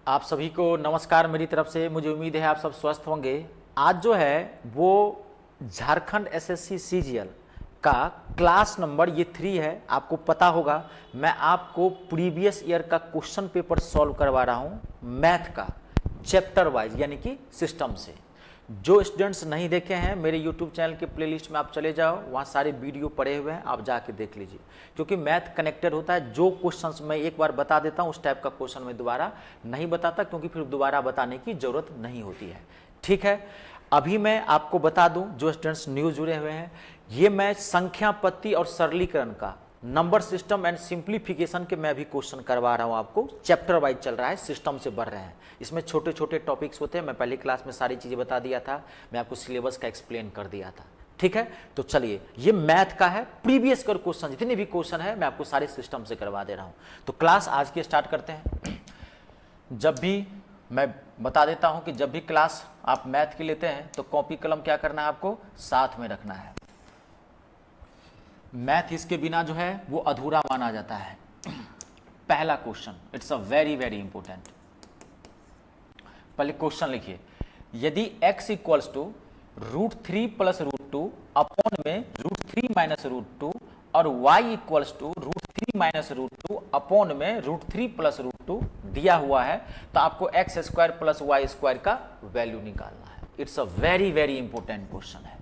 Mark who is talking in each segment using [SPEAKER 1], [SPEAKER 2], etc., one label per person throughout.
[SPEAKER 1] आप सभी को नमस्कार मेरी तरफ से। मुझे उम्मीद है आप सब स्वस्थ होंगे। आज जो है वो झारखंड एसएससी सीजीएल का क्लास नंबर ये 3 है। आपको पता होगा मैं आपको प्रीवियस ईयर का क्वेश्चन पेपर सॉल्व करवा रहा हूँ मैथ का, चैप्टर वाइज यानी कि सिस्टम से। जो स्टूडेंट्स नहीं देखे हैं मेरे यूट्यूब चैनल के प्लेलिस्ट में आप चले जाओ, वहाँ सारे वीडियो पड़े हुए हैं, आप जाके देख लीजिए। क्योंकि मैथ कनेक्टेड होता है। जो क्वेश्चंस मैं एक बार बता देता हूँ उस टाइप का क्वेश्चन मैं दोबारा नहीं बताता, क्योंकि फिर दोबारा बताने की जरूरत नहीं होती है। ठीक है, अभी मैं आपको बता दूं जो स्टूडेंट्स न्यू जुड़े हुए हैं, ये मैं संख्या पत्ती और सरलीकरण का नंबर सिस्टम एंड सिंप्लीफिकेशन के मैं भी क्वेश्चन करवा रहा हूं आपको। चैप्टर वाइज चल रहा है, सिस्टम से बढ़ रहे हैं। इसमें छोटे छोटे टॉपिक्स होते हैं। मैं पहली क्लास में सारी चीजें बता दिया था, मैं आपको सिलेबस का एक्सप्लेन कर दिया था। ठीक है, तो चलिए ये मैथ का है, प्रीवियस कर क्वेश्चन जितने भी क्वेश्चन है मैं आपको सारे सिस्टम से करवा दे रहा हूं। तो क्लास आज की स्टार्ट करते हैं। जब भी मैं बता देता हूं कि जब भी क्लास आप मैथ की लेते हैं तो कॉपी कलम क्या करना है, आपको साथ में रखना है। मैथ इसके बिना जो है वो अधूरा माना जाता है। पहला question, it's a very very important. पहले क्वेश्चन लिखिए, यदि x इक्वल्स टू √3 + √2 अपॉन में √3 - √2 और y इक्वल्स टू √3 - √2 अपॉन में √3 + √2 दिया हुआ है, तो आपको x² + y² का वैल्यू निकालना है। It's a very very important question है।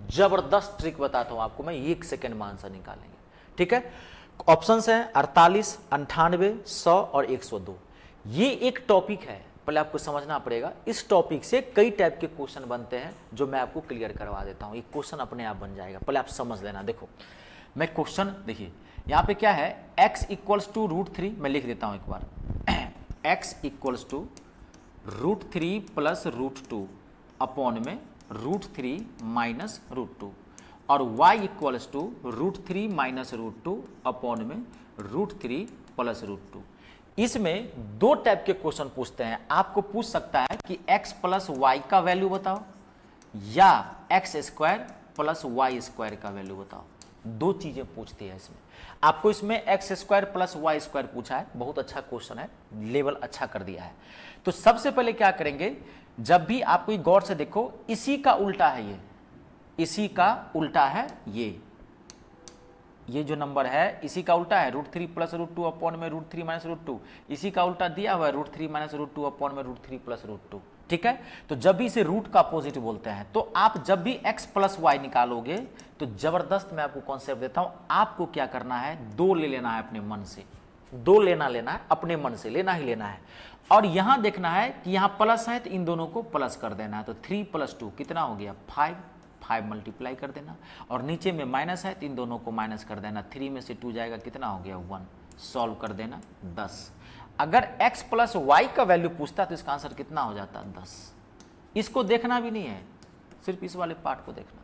[SPEAKER 1] जबरदस्त ट्रिक बताता हूं आपको मैं, 1 सेकेंड में आंसर निकालेंगे। ठीक है, ऑप्शंस हैं 48, 98, 100 और 102। ये एक टॉपिक है, पहले आपको समझना पड़ेगा। इस टॉपिक से कई टाइप के क्वेश्चन बनते हैं जो मैं आपको क्लियर करवा देता हूं। ये क्वेश्चन अपने आप बन जाएगा, पहले आप समझ लेना। देखो मैं क्वेश्चन देखिए, यहां पे क्या है, x इक्वल्स टू √3, मैं लिख देता हूं एक बार। x इक्वल्स टू √3 + √2 अपॉन में √3 - √2 और y इक्वल्स टू √3 - √2 अपॉन में √3 + √2। इसमें दो टाइप के क्वेश्चन पूछते हैं। आपको पूछ सकता है कि x + y का वैल्यू बताओ या x² + y² का वैल्यू बताओ। दो चीजें पूछती है इसमें। आपको इसमें x² + y² पूछा है, बहुत अच्छा क्वेश्चन है, लेवल अच्छा कर दिया है। तो सबसे पहले क्या करेंगे, जब भी आप कोई गौर से देखो, इसी का उल्टा है ये, इसी का उल्टा है ये जो नंबर है इसी का उल्टा है, √3 + √2 अपॉन में √3 - √2। इसी का उल्टा दिया हुआ है, √3 - √2 अपॉन में √3 + √2। ठीक है, तो जब भी इसे रूट का अपोजिट बोलते हैं, तो आप जब भी x + y निकालोगे तो जबरदस्त मैं आपको कॉन्सेप्ट देता हूं। आपको क्या करना है, 2 ले लेना है अपने मन से, 2 लेना है अपने मन से, लेना ही लेना है। और यहां देखना है कि यहां प्लस है तो इन दोनों को प्लस कर देना है। तो 3 + 2 कितना हो गया, 5 मल्टीप्लाई कर देना। और नीचे में माइनस है तो इन दोनों को माइनस कर देना। 3 में से 2 जाएगा, कितना हो गया, 1। सॉल्व कर देना, 10। अगर x + y का वैल्यू पूछता तो इसका आंसर कितना हो जाता, 10। इसको देखना भी नहीं है, सिर्फ इस वाले पार्ट को देखना।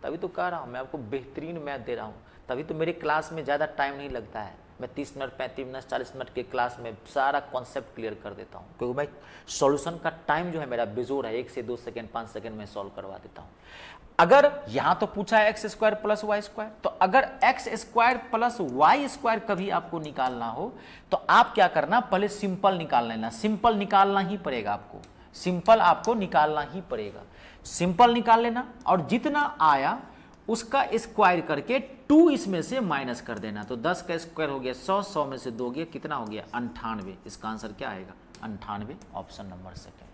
[SPEAKER 1] तभी तो कह रहा हूं मैं आपको बेहतरीन मैथ दे रहा हूं, तभी तो मेरी क्लास में ज़्यादा टाइम नहीं लगता है। मैं 30 मिनट, 35 मिनट, 40 मिनट के क्लास में सारा कॉन्सेप्ट क्लियर कर देता हूं, क्योंकि मैं सॉल्यूशन का टाइम जो है मेरा बेजोर है, 1 से 2 सेकंड, 5 सेकंड में सॉल्व करवा देता हूं। अगर यहां तो पूछा है x² + y², तो अगर x² + y² कभी आपको निकालना हो तो आप क्या करना, पहले सिंपल निकाल लेना। सिंपल निकालना ही पड़ेगा आपको, सिंपल आपको निकालना ही पड़ेगा। सिंपल निकाल लेना और जितना आया उसका स्क्वायर करके 2 इसमें से माइनस कर देना। तो 10 का स्क्वायर हो गया 100, 100 में से 2 गया, कितना हो गया, 98। इसका आंसर क्या आएगा, 98, ऑप्शन नंबर सेकंड।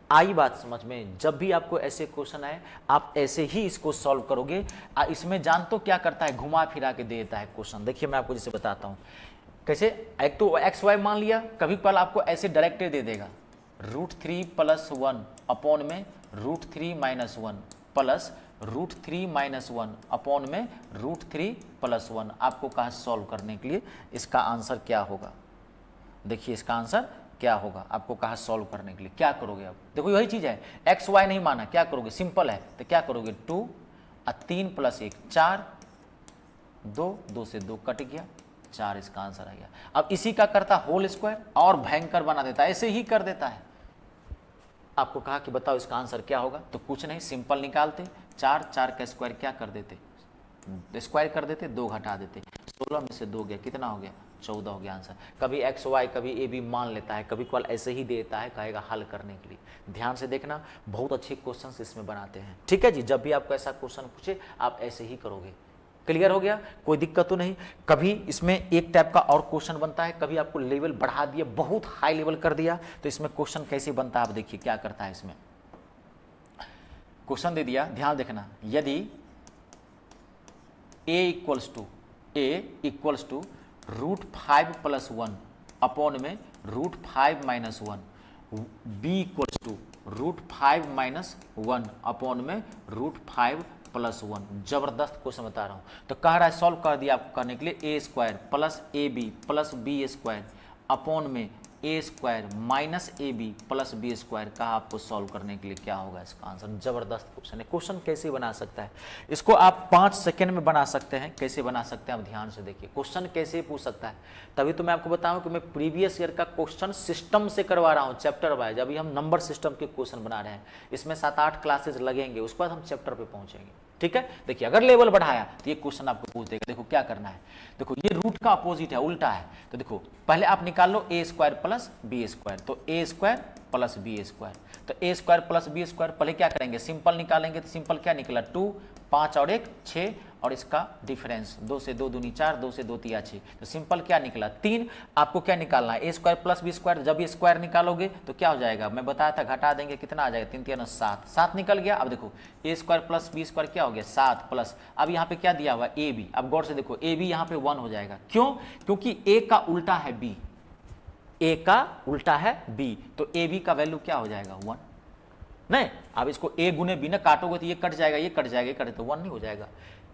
[SPEAKER 1] आई बात समझ में। जब भी आपको ऐसे क्वेश्चन आए आप ऐसे ही इसको सॉल्व करोगे। इसमें जान तो क्या करता है, घुमा फिरा के दे देता है क्वेश्चन। देखिए मैं आपको जैसे बताता हूं कैसे। एक तो XY मान लिया, कभी पल आपको ऐसे डायरेक्ट दे देगा, √3 + 1 अपॉन में √3 - 1 प्लस √3 - 1 अपॉन में √3 + 1। आपको कहा सॉल्व करने के लिए, इसका आंसर क्या होगा। देखिए इसका आंसर क्या होगा, आपको कहा सॉल्व करने के लिए। क्या करोगे आप, देखो यही चीज है, XY नहीं माना, क्या करोगे, सिंपल है तो क्या करोगे, 2 और 3 + 1 4, 2 से 2 कट गया, 4 इसका आंसर आ गया। अब इसी का करता होल स्क्वायर और भयंकर बना देता है, ऐसे ही कर देता है। आपको कहा कि बताओ इसका आंसर क्या होगा, तो कुछ नहीं, सिंपल निकालते, 4 का स्क्वायर क्या कर देते, स्क्वायर कर देते, 2 घटा देते, 16 में से 2 गया, कितना हो गया, 14 हो गया आंसर। कभी एक्स वाई कभी ए बी मान लेता है, कभी कॉल ऐसे ही देता है, कहेगा हल करने के लिए। ध्यान से देखना, बहुत अच्छे क्वेश्चंस इसमें बनाते हैं। ठीक है जी, जब भी आपको ऐसा क्वेश्चन पूछे आप ऐसे ही करोगे। क्लियर हो गया, कोई दिक्कत तो नहीं। कभी इसमें एक टाइप का और क्वेश्चन बनता है, कभी आपको लेवल बढ़ा दिया, बहुत हाई लेवल कर दिया, तो इसमें क्वेश्चन कैसे बनता है आप देखिए क्या करता है। इसमें क्वेश्चन दे दिया, ध्यान देखना, यदि a इक्वल्स टू √5 + 1 अपॉन में √5 - 1, b इक्वल्स टू √5 - 1 अपॉन में √5 + 1। जबरदस्त क्वेश्चन बता रहा हूं। तो कह रहा है सॉल्व कर दिया आपको करने के लिए, a² + ab + b² अपॉन में a² - ab + b² कहा आपको सॉल्व करने के लिए क्या होगा इसका आंसर। जबरदस्त क्वेश्चन है। क्वेश्चन कैसे बना सकता है, इसको आप 5 सेकंड में बना सकते हैं। कैसे बना सकते हैं आप ध्यान से देखिए, क्वेश्चन कैसे पूछ सकता है। तभी तो मैं आपको बताऊं कि मैं प्रीवियस ईयर का क्वेश्चन सिस्टम से करवा रहा हूं, चैप्टर वाइज। अभी हम नंबर सिस्टम के क्वेश्चन बना रहे हैं, इसमें 7-8 क्लासेज लगेंगे, उसके बाद हम चैप्टर पे पहुंचेंगे। ठीक है, देखिए अगर लेवल बढ़ाया तो ये क्वेश्चन आपको पूछ देगा। देखो क्या करना है, देखो ये रूट का अपोजिट है, उल्टा है। तो देखो पहले आप निकाल लो a² + b², तो a² + b²। तो a² + b² पहले क्या करेंगे, सिंपल निकालेंगे। तो सिंपल क्या निकला, 2, 5 और 1 6, और इसका डिफरेंस 2 से 2 दूनी 4, 2 से 2 तिया 6। तो सिंपल क्या निकला 3। आपको क्या निकालना है, a² + b²। जब ये स्क्वायर निकालोगे तो क्या हो जाएगा, मैं बताया था, घटा देंगे कितना आ जाएगा, 3 3 7, 7 निकल गया। अब देखो a² + b² क्या हो गया 7 प्लस, अब यहाँ पे क्या दिया हुआ ए बी। अब गौर से देखो ए बी यहाँ पे 1 हो जाएगा, क्यों, क्योंकि a का उल्टा है b, a का उल्टा है b, तो ए बी का वैल्यू क्या हो जाएगा 1। नहीं, अब इसको a गुने b ना काटोगे तो ये कट जाएगा, ये कट जाएगा, ये कट, तो 1 नहीं हो जाएगा।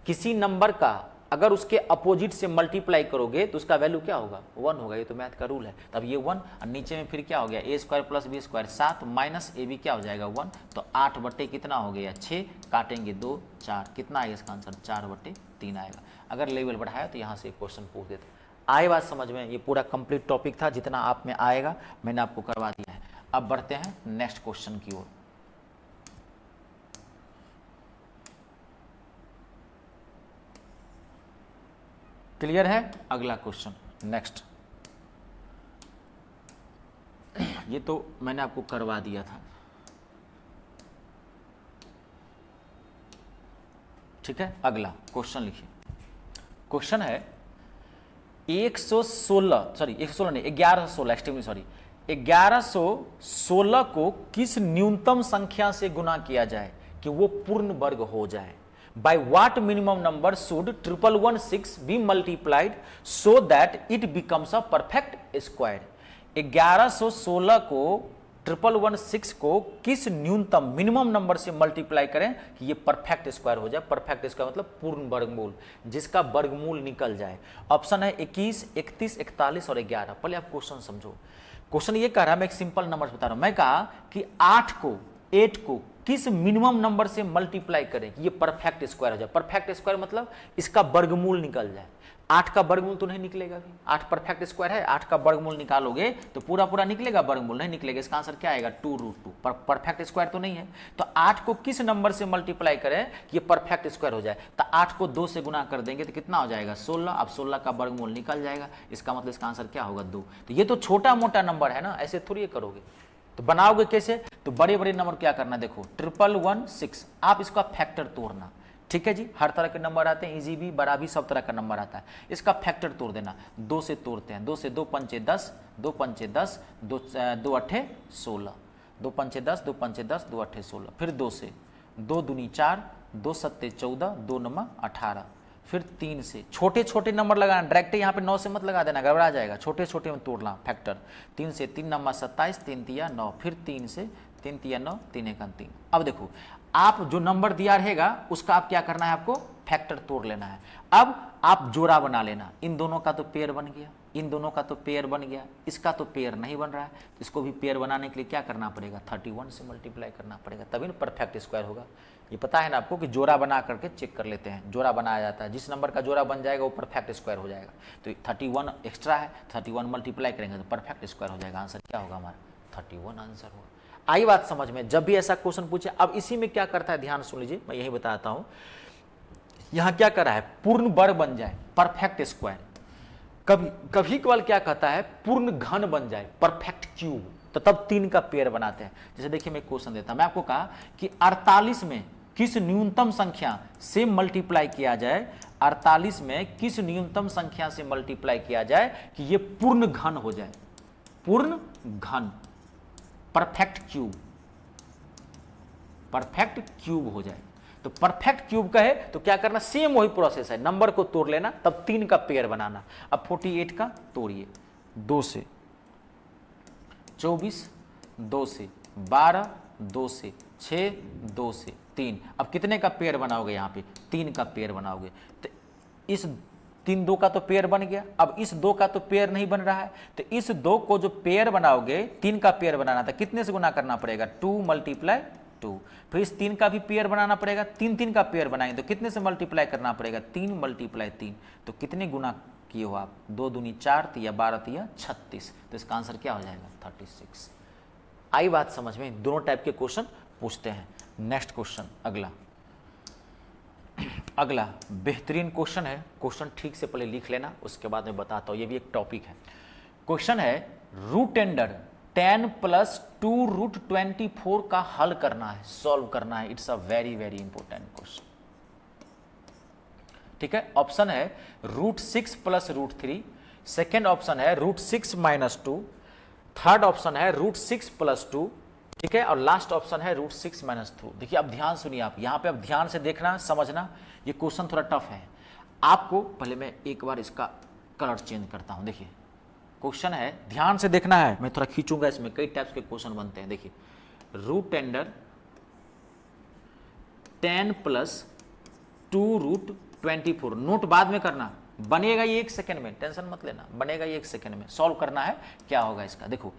[SPEAKER 1] किसी नंबर का अगर उसके अपोजिट से मल्टीप्लाई करोगे तो उसका वैल्यू क्या होगा 1 होगा। ये तो मैथ का रूल है। तब ये 1 और नीचे में फिर क्या हो गया, a² + b² 7 माइनस ab क्या हो जाएगा 1। तो 8 बटे कितना हो गया 6, काटेंगे 2 4, कितना आएगा इसका आंसर 4/3 आएगा। अगर लेवल बढ़ाया तो यहाँ से क्वेश्चन पूछ देते। आए बात समझ में, ये पूरा कंप्लीट टॉपिक था, जितना आप में आएगा मैंने आपको करवा दिया है। अब बढ़ते हैं नेक्स्ट क्वेश्चन की ओर। क्लियर है, अगला क्वेश्चन नेक्स्ट। ये तो मैंने आपको करवा दिया था। ठीक है, अगला क्वेश्चन लिखिए। क्वेश्चन है 1116 को किस न्यूनतम संख्या से गुना किया जाए कि वो पूर्ण वर्ग हो जाए। By what minimum number should 1116 be multiplied so that it becomes a perfect square। 1116 को 1116 को किस न्यूनतम मिनिमम नंबर से मल्टीप्लाई करें कि ये परफेक्ट स्क्वायर हो जाए। परफेक्ट स्क्वायर मतलब पूर्ण वर्गमूल, जिसका वर्गमूल निकल जाए। ऑप्शन है 21, 31, 41 और 11। पहले आप क्वेश्चन समझो। क्वेश्चन ये कह रहा है, मैं एक सिंपल नंबर बता रहा हूं। मैं कहा कि 8 को किस मिनिमम नंबर से मल्टीप्लाई करें कि ये परफेक्ट स्क्वायर हो जाए। परफेक्ट स्क्वायर मतलब इसका वर्गमूल निकल जाए। 8 का वर्गमूल तो नहीं निकलेगा भी, 8 परफेक्ट स्क्वायर है, 8 का वर्गमूल निकालोगे तो पूरा पूरा निकलेगा, वर्गमूल नहीं निकलेगा। इसका आंसर क्या आएगा 2√2। परफेक्ट स्क्वायर तो नहीं है। तो 8 को किस नंबर से मल्टीप्लाई करें कि ये परफेक्ट स्क्वायर हो जाए। तो 8 को 2 से गुना कर देंगे तो कितना हो जाएगा 16। अब 16 का वर्गमूल निकल जाएगा, इसका मतलब इसका आंसर क्या होगा 2। तो ये तो छोटा मोटा नंबर है ना, ऐसे थोड़ी करोगे। तो बनाओगे कैसे, तो बड़े बड़े नंबर क्या करना, देखो 1116 आप इसका फैक्टर तोड़ना। ठीक है जी, हर तरह के नंबर आते हैं, इजी भी बड़ा भी सब तरह का नंबर आता है। इसका फैक्टर तोड़ देना, 2 से तोड़ते हैं। 2 से 2 पंचे 10, 2 पंचे 10, 2 अट्ठे 16, 2 पंचे 10, 2 पंचे 10, 2 अट्ठे 16। फिर 2 से 2 दूनी 4, 2 सत्ते 14, 2 9 18। फिर 3 से छोटे छोटे नंबर लगाना, डायरेक्ट यहाँ पे 9 से मत लगा देना, गड़बड़ा जाएगा। छोटे छोटे में तोड़ना फैक्टर। 3 से 3 9 27, 3 तिया 9। फिर 3 से 3 तिया 9, 3 1 3। अब देखो आप जो नंबर दिया रहेगा उसका आप क्या करना है, आपको फैक्टर तोड़ लेना है। अब आप जोड़ा बना लेना। इन दोनों का तो पेयर बन गया, इन दोनों का तो पेयर बन गया, इसका तो पेयर नहीं बन रहा है, तो इसको भी पेयर बनाने के लिए क्या करना पड़ेगा 31 से मल्टीप्लाई करना पड़ेगा, तभी ना परफेक्ट स्क्वायर होगा। ये पता है ना आपको कि जोड़ा बना करके चेक कर लेते हैं, जोड़ा बनाया जाता है। जिस नंबर का जोड़ा बन जाएगा वो परफेक्ट स्क्वायर हो जाएगा। तो 31 एक्स्ट्रा है, 31 मल्टीप्लाई करेंगे तो परफेक्ट स्क्वायर हो जाएगा। आंसर क्या होगा हमारा 31 आंसर होगा। आई बात समझ में, जब भी ऐसा क्वेश्चन पूछे। अब इसी में क्या करता है ध्यान सुन लीजिए, मैं यही बताता हूं। यहां क्या कर रहा है, पूर्ण वर्ग बन जाए, परफेक्ट स्क्वायर। कभी कभी केवल क्या कहता है पूर्ण घन बन जाए, परफेक्ट क्यूब, तो तब 3 का पेयर बनाते हैं। जैसे देखिए मैं क्वेश्चन देता हूं, मैं आपको कहा कि 48 में किस न्यूनतम संख्या से मल्टीप्लाई किया जाए, 48 में किस न्यूनतम संख्या से मल्टीप्लाई किया जाए कि ये पूर्ण घन हो जाए, पूर्ण घन, परफेक्ट क्यूब, परफेक्ट क्यूब हो जाए। तो परफेक्ट क्यूब का है तो क्या करना, सेम वही प्रोसेस है, नंबर को तोड़ लेना, तब 3 का पेयर बनाना। अब 48 का तोड़िए, 2 से 24, 2 से 12, 2 से 6, 2 से 3। अब कितने का पेयर बनाओगे, यहाँ पे 3 का पेयर बनाओगे। तो इस 3 2 का तो पेयर बन गया, अब इस 2 का तो पेयर नहीं बन रहा है, तो इस 2 को जो पेयर बनाओगे, 3 का पेयर बनाना था, कितने से गुना करना पड़ेगा, 2 × 2। फिर इस 3 का भी पेयर बनाना पड़ेगा, 3 3 का पेयर बनाएंगे तो कितने से मल्टीप्लाई करना पड़ेगा, 3 × 3। तो कितने गुना किए हो आप, 2 दूनी 4, 12 36। तो इसका आंसर क्या हो जाएगा, 36। आई बात समझ में, दोनों टाइप के क्वेश्चन पूछते हैं। नेक्स्ट क्वेश्चन, अगला बेहतरीन क्वेश्चन है, क्वेश्चन ठीक से पहले लिख लेना, उसके बाद मैं बताता हूं, ये भी एक टॉपिक है। क्वेश्चन है रूट अंडर 10 + 2√24 का हल करना है, सॉल्व करना है। It's a very very important question, ठीक है। ऑप्शन है √6 + √3, सेकेंड ऑप्शन है √6 - 2, थर्ड ऑप्शन है √6 + 2, ठीक है, और लास्ट ऑप्शन है √6 - 2। देखिए अब ध्यान सुनिए, आप यहां पे अब ध्यान से देखना, समझना, ये क्वेश्चन थोड़ा टफ है आपको। पहले मैं एक बार इसका कलर चेंज करता हूं। देखिए क्वेश्चन है, ध्यान से देखना है, मैं थोड़ा खींचूंगा, इसमें कई टाइप्स के क्वेश्चन बनते हैं। देखिए रूट अंडर 10 + 2√24, नोट बाद में करना, बनेगा ये 1 सेकंड में, टेंशन मत लेना, बनेगा ये 1 सेकंड में। सॉल्व करना है, क्या होगा इसका। देखो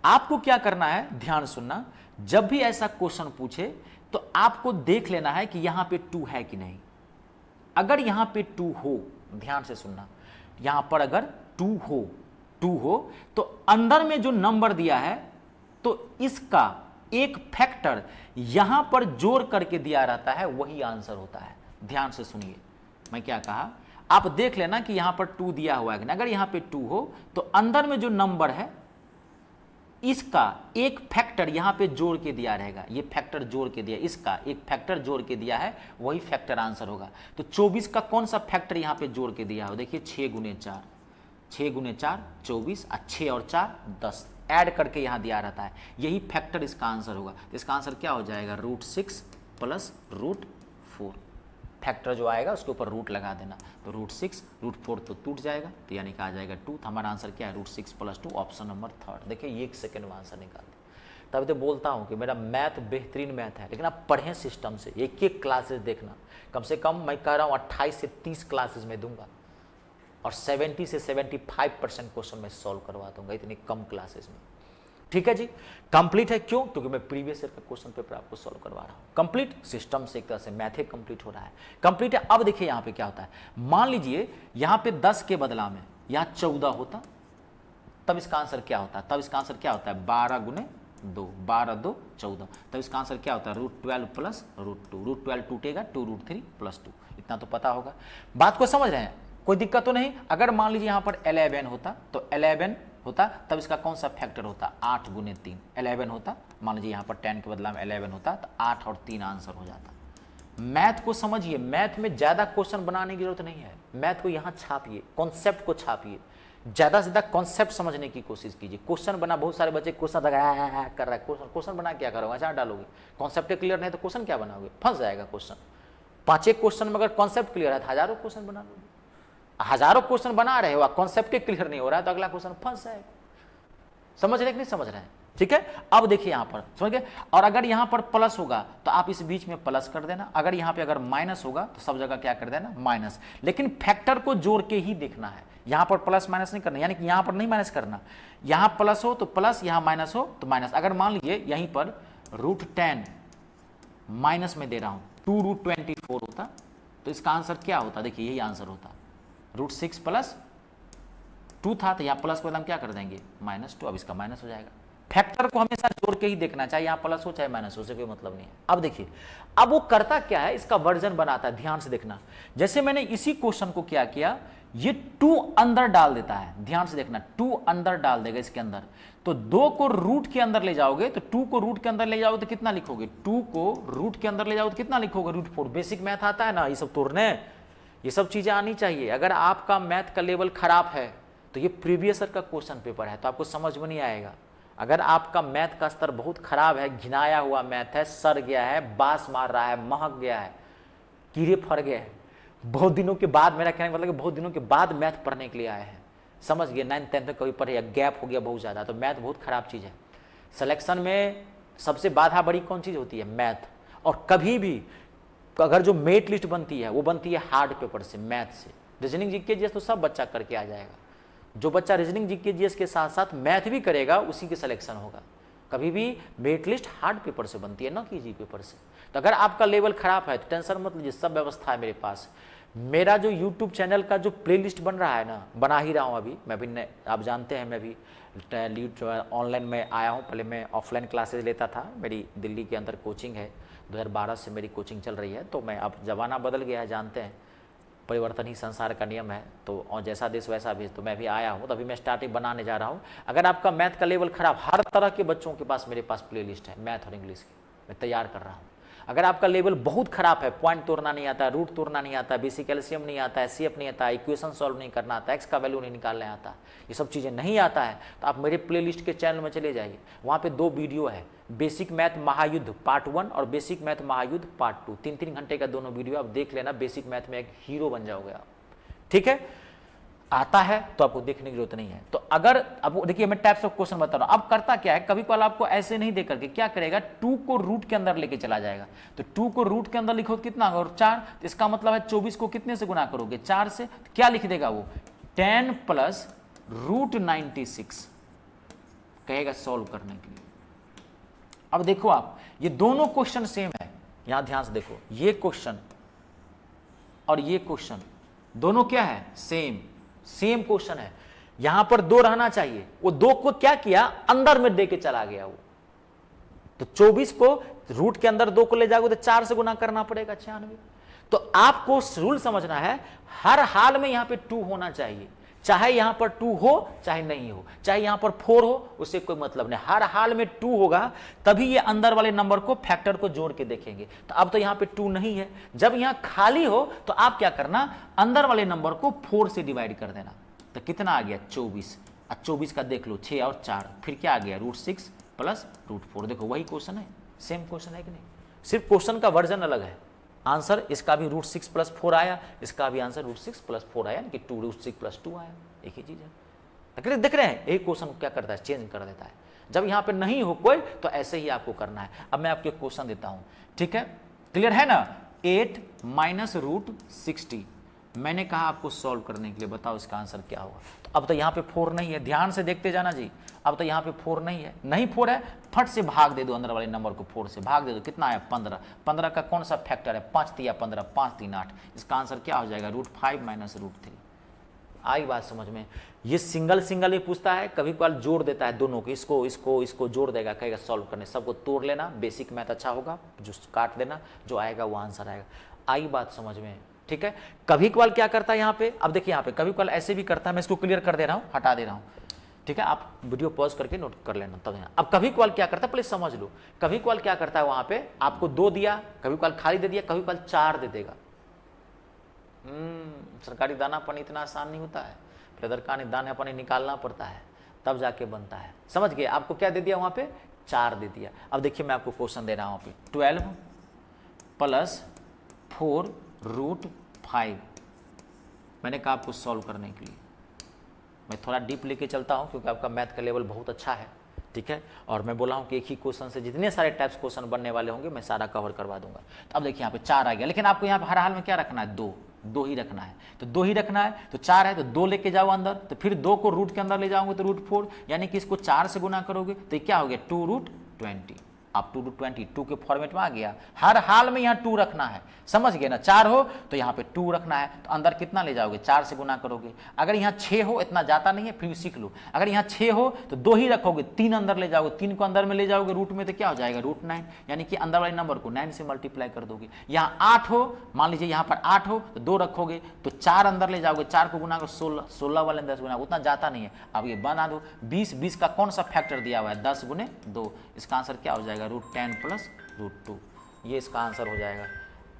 [SPEAKER 1] आपको क्या करना है, ध्यान सुनना, जब भी ऐसा क्वेश्चन पूछे तो आपको देख लेना है कि यहां पे 2 है कि नहीं। अगर यहां पे 2 हो, ध्यान से सुनना, यहां पर अगर 2 हो तो अंदर में जो नंबर दिया है तो इसका एक फैक्टर यहां पर जोड़ करके दिया रहता है, वही आंसर होता है। ध्यान से सुनिए मैं क्या कहा, आप देख लेना कि यहां पर 2 दिया हुआ है, अगर यहां पे 2 हो तो अंदर में जो नंबर है इसका एक फैक्टर यहां पे जोड़ के दिया रहेगा, ये फैक्टर जोड़ के दिया, इसका एक फैक्टर जोड़ के दिया है, वही फैक्टर आंसर होगा। तो 24 का कौन सा फैक्टर यहां पे जोड़ के दिया हो, देखिए 6 × 4, 6 × 4 24, 6 और 4 10, ऐड करके यहां दिया रहता है, यही फैक्टर इसका आंसर होगा। तो इसका आंसर क्या हो जाएगा, √6 + √4, फैक्टर जो आएगा उसके ऊपर रूट लगा देना, तो √6 √4 तो टूट जाएगा, तो यानी कि आ जाएगा 2। तो हमारा आंसर क्या है, √6 + 2, ऑप्शन नंबर 3। देखिए ये 1 सेकंड में आंसर निकाल दिया। तभी तो बोलता हूं कि मेरा मैथ बेहतरीन मैथ है, लेकिन आप पढ़ें सिस्टम से, एक क्लासेस देखना, कम से कम मैं कह रहा हूं 28 से 30 क्लासेस में दूंगा, और 70 से 75% क्वेश्चन में सॉल्व करवा दूंगा, इतनी कम क्लासेस में। ठीक है जी, कंप्लीट है, क्यों, क्योंकि मैं प्रीवियस ईयर का क्वेश्चन पेपर आपको सॉल्व करवा रहा हूं। कंप्लीट सिस्टम से, एक तरह से मैथ ही कंप्लीट हो रहा है, कंप्लीट है। अब देखिए यहां पे क्या होता है, मान लीजिए यहां पे 10 के बदला में यहां 14 होता, तब इसका आंसर क्या होता है, तब इसका आंसर क्या होता है, 12 × 2, 12 2 14, तब इसका आंसर क्या होता है, √12 + √2, √12 टूटेगा, 2√3 + 2, इतना तो पता होगा। बात को समझ रहे हैं, कोई दिक्कत तो नहीं। अगर मान लीजिए यहां पर 11 होता, तो 11 होता, तब इसका कौन सा फैक्टर होता, 8 × 3, 11 होता, मान लीजिए यहाँ पर 10 के बदला में 11 होता, तो 8 और 3 आंसर हो जाता। मैथ को समझिए, मैथ में ज़्यादा क्वेश्चन बनाने की जरूरत नहीं है, मैथ को यहाँ छापिए, कॉन्सेप्ट को छापिए, ज़्यादा से ज़्यादा कॉन्सेप्ट समझने की कोशिश कीजिए। क्वेश्चन बना, बहुत सारे बच्चे क्वेश्चन कर रहा है, क्वेश्चन बना क्या करोगे, अचार डालोगे, कॉन्सेप्ट क्लियर नहीं तो क्वेश्चन क्या बनाओगे, फंस जाएगा क्वेश्चन। 5 क्वेश्चन में अगर कॉन्सेप्ट क्लियर है तो हजारों क्वेश्चन बना लोगे, हजारों क्वेश्चन बना रहे हो, कॉन्सेप्ट क्लियर नहीं हो रहा है तो अगला क्वेश्चन फंस जाएगा। समझ रहे कि नहीं समझ रहे हैं, ठीक है। अब देखिए यहां पर समझ गए, और अगर यहां पर प्लस होगा तो आप इस बीच में प्लस कर देना, अगर यहां पे अगर माइनस होगा तो सब जगह क्या कर देना, माइनस। लेकिन फैक्टर को जोड़ के ही देखना है, यहां पर प्लस माइनस नहीं करना, यानी कि यहां पर नहीं माइनस करना, यहां प्लस हो तो प्लस, यहां माइनस हो तो माइनस। अगर मान लीजिए यहीं पर √10 माइनस में दे रहा हूं, 2√24 होता, तो इसका आंसर क्या होता, देखिए यही आंसर होता, √6 + 2 था, तो यहाँ प्लस को हम क्या कर देंगे, -2, अब इसका माइनस हो जाएगा, फैक्टर को हमेशा जोड़ के ही देखना, चाहे यहां प्लस हो चाहे माइनस हो, से कोई मतलब नहीं है। अब देखिए, अब वो करता क्या है, इसका वर्जन बनाता है, ध्यान से देखना। जैसे मैंने इसी क्वेश्चन को क्या किया, ये 2 अंदर डाल देता है, ध्यान से देखना, 2 अंदर डाल देगा इसके अंदर। तो 2 को रूट के अंदर ले जाओगे, तो 2 को रूट के अंदर ले जाओगे तो कितना लिखोगे, 2 को रूट के अंदर ले जाओगे तो कितना लिखोगे, √4। बेसिक मैथ आता है ना, ये सब तोड़ने, ये सब चीजें आनी चाहिए। अगर आपका मैथ का लेवल खराब है तो ये प्रीवियस ईयर का क्वेश्चन पेपर है, तो आपको समझ में नहीं आएगा। अगर आपका मैथ का स्तर बहुत खराब है, घिनाया हुआ मैथ है, सड़ गया है, बास मार रहा है, महक गया है, कीड़े फड़ गए हैं, बहुत दिनों के बाद, मेरा कहने का मतलब कि बहुत दिनों के बाद मैथ पढ़ने के लिए आए हैं, समझ गए, 9th 10th में कभी पढ़े, गैप हो गया बहुत ज़्यादा, तो मैथ बहुत खराब चीज़ है। सिलेक्शन में सबसे बाधा बड़ी कौन चीज़ होती है, मैथ। और कभी भी अगर जो मेट लिस्ट बनती है वो बनती है हार्ड पेपर से, मैथ से। रीजनिंग जीके जीएस तो सब बच्चा करके आ जाएगा, जो बच्चा रीजनिंग जीके जीएस के साथ साथ मैथ भी करेगा उसी के सिलेक्शन होगा। कभी भी मेट लिस्ट हार्ड पेपर से बनती है, ना कि इजी पेपर से। तो अगर आपका लेवल खराब है तो टेंशन मत लीजिए, सब व्यवस्था है मेरे पास। मेरा जो यूट्यूब चैनल का जो प्लेलिस्ट बन रहा है ना, बना ही रहा हूँ अभी मैं भी, आप जानते हैं मैं भी ऑनलाइन में आया हूँ। पहले मैं ऑफलाइन क्लासेज लेता था, मेरी दिल्ली के अंदर कोचिंग है, 2012 से मेरी कोचिंग चल रही है। तो मैं, अब ज़माना बदल गया है, जानते हैं, परिवर्तन ही संसार का नियम है, तो और जैसा देश वैसा भी। तो मैं भी आया हूँ, तो अभी मैं स्टार्टिंग बनाने जा रहा हूँ। अगर आपका मैथ का लेवल खराब, हर तरह के बच्चों के पास मेरे पास प्लेलिस्ट है मैथ और इंग्लिश की, मैं तैयार कर रहा हूँ। अगर आपका लेवल बहुत खराब है, पॉइंट तोड़ना नहीं आता, रूट तोड़ना नहीं आता, बेसिक एलसीएम नहीं आता है, सीएफ नहीं आता, इक्वेशन सॉल्व नहीं करना आता, एक्स का वैल्यू नहीं निकालने आता, ये सब चीज़ें नहीं आता है, तो आप मेरे प्लेलिस्ट के चैनल में चले जाइए। वहाँ पे 2 वीडियो है, बेसिक मैथ महायुद्ध पार्ट 1 और बेसिक मैथ महायुद्ध पार्ट 2, 3-3 घंटे का दोनों वीडियो आप देख लेना। बेसिक मैथ में एक हीरो बन जाओगे आप, ठीक है। आता है तो आपको देखने की जरूरत नहीं है। तो अगर अब देखिए, मैं टाइप्स ऑफ क्वेश्चन बता रहा हूं। अब करता क्या है, कभी कभार आपको ऐसे नहीं देकर के क्या करेगा, 2 को रूट के अंदर लेके चला जाएगा। तो 2 को रूट के अंदर लिखो कितना होगा, 4। तो इसका मतलब है 24 को कितने से गुना करोगे, 4 से। तो क्या लिख देगा वो, 10 + √96 कहेगा सॉल्व करने के लिए। अब देखो आप, ये दोनों क्वेश्चन सेम है, यहां ध्यान से देखो, ये क्वेश्चन और ये क्वेश्चन दोनों क्या है, सेम क्वेश्चन है। यहां पर 2 रहना चाहिए, वो 2 को क्या किया, अंदर में दे के चला गया वो। तो 24 को रूट के अंदर 2 को ले जाओगे तो 4 से गुना करना पड़ेगा, 96। तो आपको रूल समझना है, हर हाल में यहां पे 2 होना चाहिए, चाहे यहां पर 2 हो चाहे नहीं हो, चाहे यहां पर 4 हो, उससे कोई मतलब नहीं, हर हाल में 2 होगा, तभी ये अंदर वाले नंबर को, फैक्टर को जोड़ के देखेंगे। तो अब तो यहां पे 2 नहीं है, जब यहां खाली हो तो आप क्या करना, अंदर वाले नंबर को 4 से डिवाइड कर देना। तो कितना आ गया, 24। अब 24 का देख लो, 6 और 4, फिर क्या आ गया, √6 + √4। देखो वही क्वेश्चन है, सेम क्वेश्चन है कि नहीं, सिर्फ क्वेश्चन का वर्जन अलग है। आंसर इसका भी √6 + 4 आया, इसका भी आंसर √6 + 4 आया, कि 2 √6 + 2 आया, एक ही चीज है। देख रहे हैं, एक क्वेश्चन क्या करता है, चेंज कर देता है। जब यहां पे नहीं हो कोई तो ऐसे ही आपको करना है। अब मैं आपको क्वेश्चन देता हूं, ठीक है, क्लियर है ना। 8 - √60 मैंने कहा आपको सॉल्व करने के लिए, बताओ इसका आंसर क्या होगा। तो अब तो यहाँ पे 4 नहीं है, ध्यान से देखते जाना जी। अब तो यहाँ पे 4 नहीं है, नहीं 4 है, फट से भाग दे दो, अंदर वाले नंबर को 4 से भाग दे दो, कितना है, 15। 15 का कौन सा फैक्टर है, 5 × 15, 5 × 3 = 8। इसका आंसर क्या हो जाएगा, √5 - √3। आई बात समझ में। ये सिंगल ही पूछता है, कभी कभार जोड़ देता है दोनों को, इसको जोड़ देगा, कहेगा सॉल्व करने। सबको तोड़ लेना, बेसिक मैथ अच्छा होगा, जो काट देना, जो आएगा वो आंसर आएगा। आई बात समझ में, ठीक है। कभी कभार क्या करता है यहाँ पे, अब देखिए यहाँ पे कभी कभार ऐसे भी करता है, मैं इसको क्लियर कर दे रहा हूँ, हटा दे रहा हूँ, ठीक है। आप वीडियो पॉज करके नोट कर लेना तब यहाँ। अब कभी कभार क्या करता है, पहले समझ लो, कभी कभार क्या करता है, वहां पे आपको 2 दिया, कभी कभार खाली दे दिया, कभी कभार 4 दे देगा। सरकारी दाना पानी इतना आसान नहीं होता है, प्रदरका ने दाना पानी निकालना पड़ता है, तब जाके बनता है, समझ गए। आपको क्या दे दिया वहां पे, 4 दे दिया। अब देखिए मैं आपको क्वेश्चन दे रहा हूं, 12 + 4 √5 मैंने कहा आपको सॉल्व करने के लिए। मैं थोड़ा डीप लेके चलता हूं क्योंकि आपका मैथ का लेवल बहुत अच्छा है, ठीक है। और मैं बोला हूं कि एक ही क्वेश्चन से जितने सारे टाइप्स क्वेश्चन बनने वाले होंगे मैं सारा कवर करवा दूंगा। तो अब देखिए यहाँ पे 4 आ गया, लेकिन आपको यहाँ पे हर हाल में क्या रखना है, 2 ही रखना है। तो 2 ही रखना है, तो 4 है तो 2 लेके जाओ अंदर, तो फिर 2 को रूट के अंदर ले जाओगे तो √4, यानी कि इसको 4 से गुना करोगे तो क्या हो गया, 2 √20। आप 2 to 20 2 के फॉर्मेट में आ गया। हर हाल में यहाँ 2 रखना है, समझ गए ना। 4 हो तो यहाँ पे 2 रखना है, तो अंदर कितना ले जाओगे, 4 से गुना करोगे। अगर यहाँ 6 हो, इतना जाता नहीं है फिर भी सीख लो, अगर यहाँ 6 हो तो 2 ही रखोगे, 3 अंदर ले जाओगे, 3 को अंदर में ले जाओगे रूट में तो क्या हो जाएगा √9, यानी कि अंदर वाले नंबर को 9 से मल्टीप्लाई कर दोगे। यहाँ 8 हो, मान लीजिए यहाँ पर 8 हो तो 2 रखोगे, तो 4 अंदर ले जाओगे, 4 को गुना करो 16, 16 वाले 10 गुना, उतना जाता नहीं है। अब ये बना दो 20, 20 का कौन सा फैक्टर दिया हुआ है, 10 गुने 2, इसका आंसर क्या हो जाएगा √10 + √2, ये इसका आंसर हो जाएगा।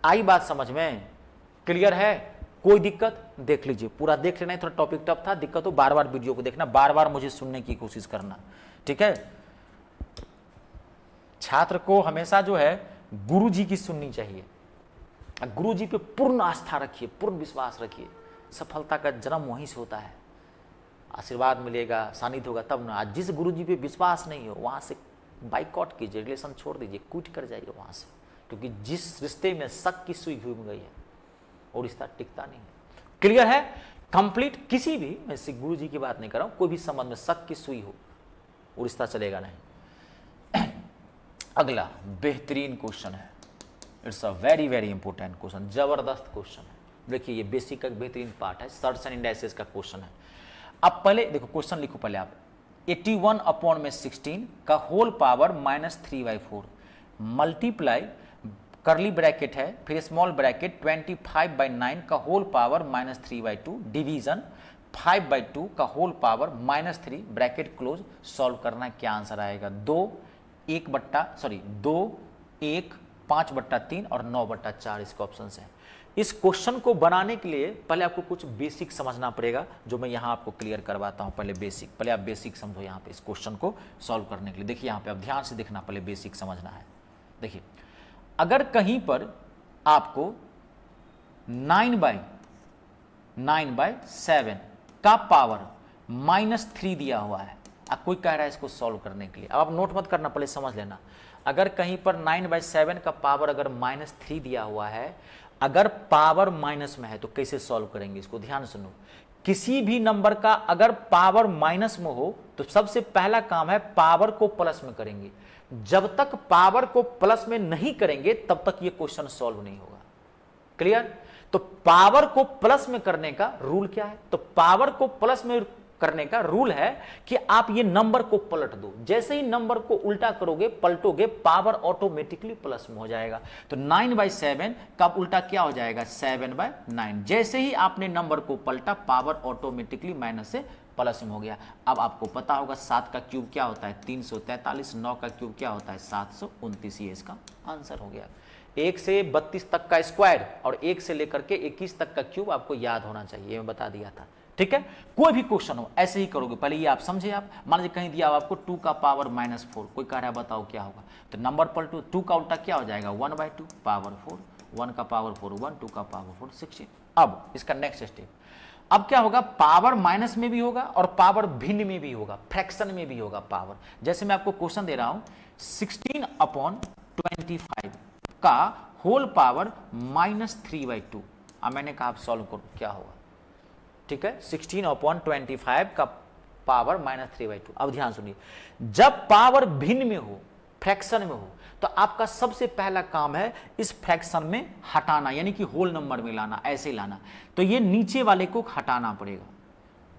[SPEAKER 1] आई बात समझ में, क्लियर है, कोई दिक्कत, देख लीजिए पूरा देख लेना है, थोड़ा टॉपिक टफ था, दिक्कत हो बार बार वीडियो को देखना, बार बार मुझे सुनने की कोशिश करना, ठीक है। छात्र को हमेशा जो है गुरुजी की सुननी चाहिए, गुरुजी पे पूर्ण आस्था रखिए, पूर्ण विश्वास रखिए, सफलता का जन्म वहीं से होता है, आशीर्वाद मिलेगा, सानिध्य होगा तब ना। आज जिस गुरुजी पे विश्वास नहीं हो वहां से बाइकआउट कीजिए, रिलेशन छोड़ दीजिए, क्विट कर जाइए वहां से, क्योंकि जिस रिश्ते में शक की सुई घूम गई है वो रिश्ता टिकता नहीं है। क्लियर है, कंप्लीट। किसी भी, मैं गुरु जी की बात नहीं कर रहा हूं, कोई भी संबंध में शक की सुई हो वो रिश्ता चलेगा नहीं। अगला बेहतरीन क्वेश्चन है, it's a very very important question, जबरदस्त क्वेश्चन है। देखिए ये बेसिक का बेहतरीन पार्ट है, सर्च एंड इंडाइसेस का क्वेश्चन है। अब पहले देखो क्वेश्चन लिखो पहले आप, 81/16 का होल पावर -3/4 मल्टीप्लाई करली ब्रैकेट है, फिर स्मॉल ब्रैकेट 25/9 का होल पावर -3/2 डिवीजन 5/2 का whole power -3 bracket close, solve करना है। क्या आंसर आएगा, 2 1 5/3 और 9/4 इसके ऑप्शन है। इस क्वेश्चन को बनाने के लिए पहले आपको कुछ बेसिक समझना पड़ेगा, जो मैं यहाँ आपको क्लियर करवाता हूँ। पहले बेसिक, पहले आप बेसिक समझो यहाँ पे इस क्वेश्चन को सॉल्व करने के लिए। देखिए यहाँ पे आप ध्यान से देखना, पहले बेसिक समझना है। देखिए अगर कहीं पर आपको 9/7 का पावर -3 दिया हुआ है, अब कोई कह रहा है इसको सॉल्व करने के लिए, अब आप नोट मत करना, पहले समझ लेना। अगर कहीं पर 9/7 का पावर अगर -3 दिया हुआ है, अगर पावर माइनस में है तो कैसे सॉल्व करेंगे इसको, ध्यान सुनो। किसी भी नंबर का अगर पावर माइनस में हो तो सबसे पहला काम है पावर को प्लस में करेंगे। जब तक पावर को प्लस में नहीं करेंगे तब तक ये क्वेश्चन सॉल्व नहीं होगा। क्लियर? तो पावर को प्लस में करने का रूल क्या है? तो पावर को प्लस में करने का रूल है कि आप ये नंबर को पलट दो। जैसे ही नंबर को उल्टा करोगे, पलटोगे, पावर ऑटोमेटिकली प्लस में हो जाएगा। तो 9/7 का उल्टा क्या हो जाएगा, 7/9। जैसे ही आपने नंबर को पलटा, पावर ऑटोमेटिकली माइनस से प्लस में हो गया। अब आपको पता होगा 7 का क्यूब क्या होता है, 343। 9 का क्यूब क्या होता है, 729। ये इसका आंसर हो गया। 1 से 32 तक का स्क्वायर और 1 से लेकर के 21 तक का क्यूब आपको याद होना चाहिए, मैं बता दिया था। ठीक है, कोई भी क्वेश्चन हो ऐसे ही करोगे। पहले ये आप समझे। आप मान लीजिए कहीं दिया आपको 2 का पावर -4, कोई कह रहा है बताओ क्या होगा, तो नंबर पलटो, 2 का उल्टा क्या हो जाएगा, 1/2 पावर 4, 1 का पावर 4 1, 2 का पावर 4 16। अब इसका नेक्स्ट स्टेप, अब क्या होगा, पावर माइनस में भी होगा और पावर भिन्न में भी होगा, फ्रैक्शन में भी होगा पावर। जैसे मैं आपको क्वेश्चन दे रहा हूं, 16/25 का होल पावर -3/2। अब मैंने कहा आप सॉल्व करो क्या होगा। ठीक है, 16/25 का पावर -3/2। अब ध्यान सुनिए, जब पावर भिन्न में हो, फ्रैक्शन में हो, तो आपका सबसे पहला काम है इस फ्रैक्शन में हटाना, यानी कि होल नंबर में लाना, ऐसे लाना। तो ये नीचे वाले को हटाना पड़ेगा।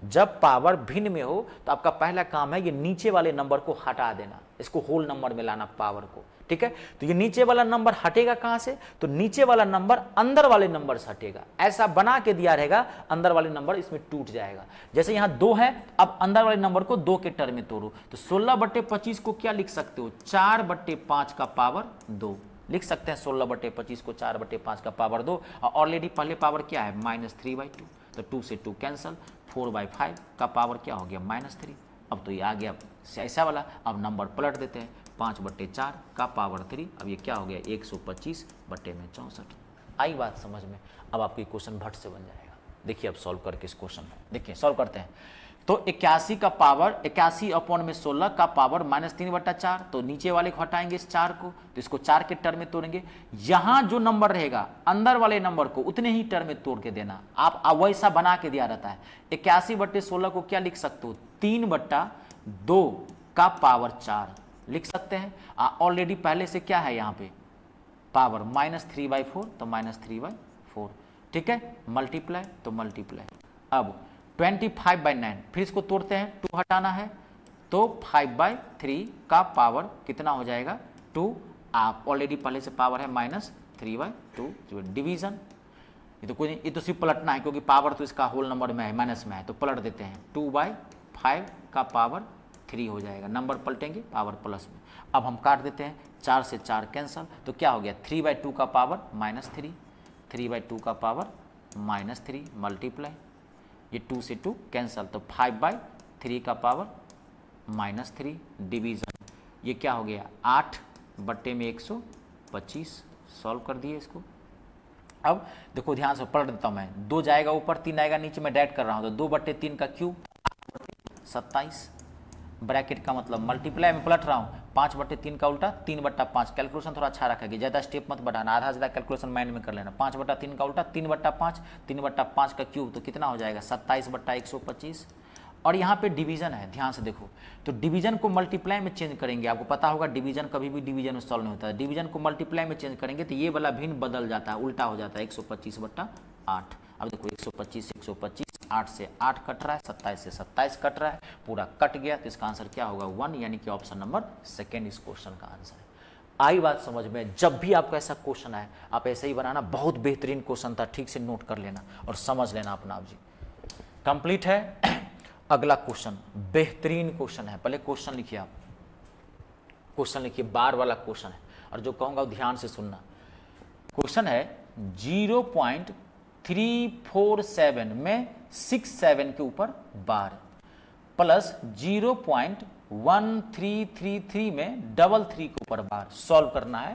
[SPEAKER 1] जब पावर भिन्न में हो तो आपका पहला काम है ये नीचे वाले नंबर को हटा देना, इसको होल नंबर में लाना पावर को। ठीक है, तो ये नीचे वाला नंबर हटेगा कहां से, तो नीचे वाला नंबर अंदर वाले नंबर से हटेगा। ऐसा बना के दिया रहेगा, अंदर वाले नंबर इसमें टूट जाएगा। जैसे यहां 2 है, अब अंदर वाले नंबर को 2 के टर्म में तोड़ो, तो 16/25 को क्या लिख सकते हो, 4/5 का पावर 2 लिख सकते हैं। 16/25 को 4/5 का पावर 2, और ऑलरेडी पहले पावर क्या है, -3/2, तो 2 से 2 कैंसल, 4/5 का पावर क्या हो गया, -3। अब तो ये आ गया ऐसा वाला। अब नंबर पलट देते हैं, 5/4 का पावर 3, अब ये क्या हो गया, 125/64। आई बात समझ में? अब आपकी क्वेश्चन भट से बन जाएगा। देखिए अब सॉल्व करके इस क्वेश्चन में, देखिए सॉल्व करते हैं। तो 81 का पावर 81/16 का पावर -3/4, तो नीचे वाले को हटाएंगे इस 4 को, तो इसको 4 के टर्म में तोड़ेंगे। यहां जो नंबर रहेगा अंदर वाले नंबर को उतने ही टर्म में तोड़ के देना। आप वैसा बना के दिया रहता है। 81/16 को क्या लिख सकते हो, 3/2 का पावर 4, लिख सकते हैं। ऑलरेडी पहले से क्या है यहाँ पे पावर -3/4, तो -3/4, ठीक है, मल्टीप्लाई तो मल्टीप्लाई। अब 25/9, फिर इसको तोड़ते हैं, 2 हटाना है तो 5/3 का पावर कितना हो जाएगा 2। आप ऑलरेडी पहले से पावर है -3/2, डिवीजन। ये तो कोई नहीं, ये तो सिर्फ पलटना है क्योंकि पावर तो इसका होल नंबर में है, माइनस में है, तो पलट देते हैं। 2/5 का पावर 3 हो जाएगा, नंबर पलटेंगे पावर प्लस में। अब हम काट देते हैं, 4 से 4 कैंसल, तो क्या हो गया 3/2 का पावर -3, 3/2 का पावर -3 मल्टीप्लाई, ये 2 से 2 कैंसल, तो 5/3 का पावर -3 डिवीजन। ये क्या हो गया 8/125। सॉल्व कर दिए इसको। अब देखो ध्यान से पलट देता हूं मैं, 2 जाएगा ऊपर, 3 आएगा नीचे, मैं डायरेक्ट कर रहा हूं, तो 2/3 का क्यूब 27, ब्रैकेट का मतलब मल्टीप्लाई में पलट रहा हूं, 5/3 का उल्टा 3/5। कैलकुलेशन थोड़ा अच्छा रखेगी, ज़्यादा स्टेप मत बढ़ाना, आधा ज़्यादा कैलकुलेशन माइंड में कर लेना। 5/3 का उल्टा 3/5, 3/5 का क्यूब तो कितना हो जाएगा 27/125। और यहाँ पे डिवीजन है, ध्यान से देखो, तो डिवीजन को मल्टीप्लाई में चेंज करेंगे। आपको पता होगा डिवीजन कभी भी डिवीजन में सॉल्व नहीं होता है, डिवीजन को मल्टीप्लाई में चेंज करेंगे तो ये वाला भिन्न बदल जाता है, उल्टा हो जाता है 125/8। अब देखो 125 8 से 8 कट रहा है, 27 से 27 कट रहा है, पूरा कट गया, तो इसका आंसर क्या होगा 1, यानी कि ऑप्शन नंबर सेकेंड इस क्वेश्चन का आंसर है। आई बात समझ में? जब भी आपका ऐसा क्वेश्चन आए आप ऐसे ही बनाना, बहुत बेहतरीन क्वेश्चन था, ठीक से नोट कर लेना और समझ लेना अपना। आप जी कंप्लीट है। अगला क्वेश्चन बेहतरीन क्वेश्चन है, पहले क्वेश्चन लिखिए आप, क्वेश्चन लिखिए, बार वाला क्वेश्चन है और जो कहूंगा ध्यान से सुनना। क्वेश्चन है 0.347 में 67 के ऊपर बार प्लस 0.1333 में 33 के ऊपर बार सॉल्व करना है।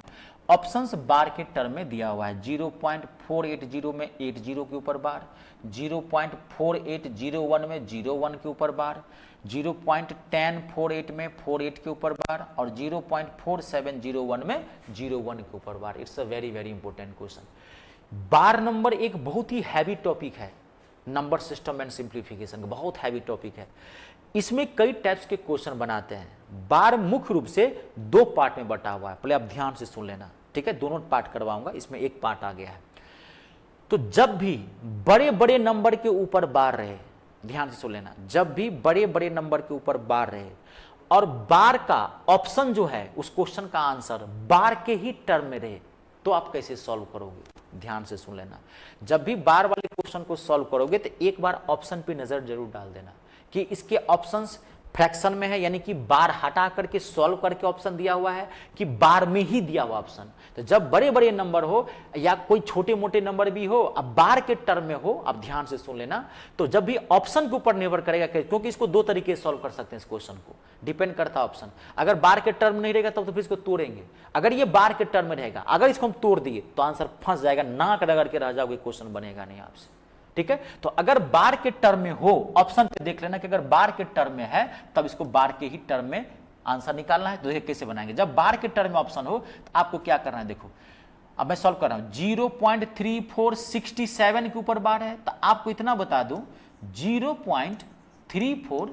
[SPEAKER 1] ऑप्शंस बार के टर्म में दिया हुआ है, 0.480 में 80 के ऊपर बार, 0.4801 में 01 के ऊपर बार, 0.1048 में 48 के ऊपर बार और 0.4701 में 01 के ऊपर bar. It's a very very important question. बार नंबर एक बहुत ही हैवी टॉपिक है, नंबर सिस्टम एंड सिंप्लीफिकेशन, बहुत हैवी टॉपिक है। इसमें कई टाइप्स के क्वेश्चन बनाते हैं। बार मुख्य रूप से 2 पार्ट में बटा हुआ है, पहले आप ध्यान से सुन लेना, ठीक है, दोनों पार्ट करवाऊंगा, इसमें एक पार्ट आ गया है। तो जब भी बड़े बड़े नंबर के ऊपर बार रहे, ध्यान से सुन लेना, जब भी बड़े बड़े नंबर के ऊपर बार रहे और बार का ऑप्शन जो है उस क्वेश्चन का आंसर बार के ही टर्म में रहे, तो आप कैसे सॉल्व करोगे? ध्यान से सुन लेना, जब भी बार वाले क्वेश्चन को सॉल्व करोगे तो एक बार ऑप्शन पे नजर जरूर डाल देना कि इसके ऑप्शंस फ्रैक्शन में है, यानी कि बार हटा करके सॉल्व करके ऑप्शन दिया हुआ है कि बार में ही दिया हुआ ऑप्शन। तो जब बड़े बड़े नंबर हो या कोई छोटे मोटे नंबर भी हो, अब बार के टर्म में हो, आप ध्यान से सुन लेना, तो जब भी ऑप्शन के ऊपर निर्भर करेगा, क्योंकि इसको 2 तरीके से सॉल्व कर सकते हैं इस क्वेश्चन को, डिपेंड करता है ऑप्शन। अगर बार के टर्म नहीं रहेगा तब तो फिर इसको तोड़ेंगे, अगर ये बार के टर्म में रहेगा, अगर इसको हम तोड़ दिए तो आंसर फंस जाएगा, नाक रगड़ के रह जाओगे, क्वेश्चन बनेगा नहीं आपसे, ठीक है। तो अगर बार के टर्म में हो, ऑप्शन पे देख लेना कि अगर बार के टर्म में है तब इसको बार के ही टर्म में आंसर निकालना है। तो देखिए कैसे बनाएंगे, जब बार के टर्म में ऑप्शन हो तो आपको क्या करना है, देखो अब मैं सॉल्व कर रहा हूं, 0.3467 के ऊपर बार है, तो आपको इतना बता दूं 0.34